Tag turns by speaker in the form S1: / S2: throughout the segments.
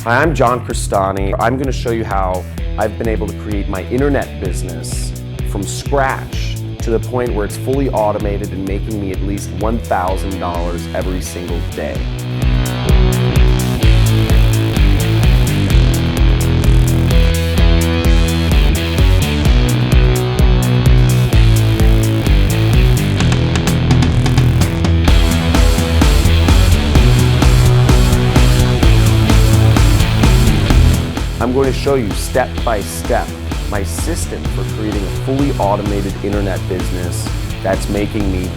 S1: Hi, I'm John Crestani. I'm going to show you how I've been able to create my internet business from scratch to the point where it's fully automated and making me at least $1,000 every single day. I'm going to show you step by step my system for creating a fully automated internet business that's making me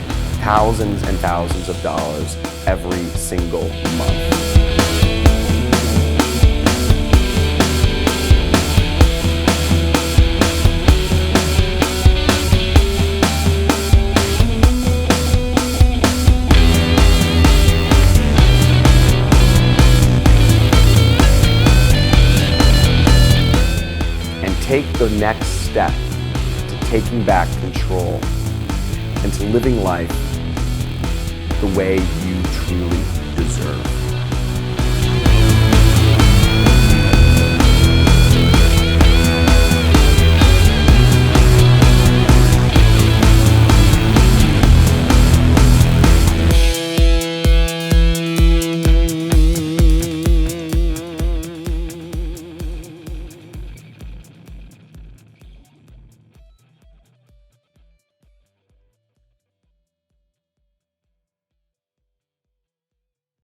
S1: thousands and thousands of dollars every single month. Take the next step to taking back control and to living life the way you truly deserve.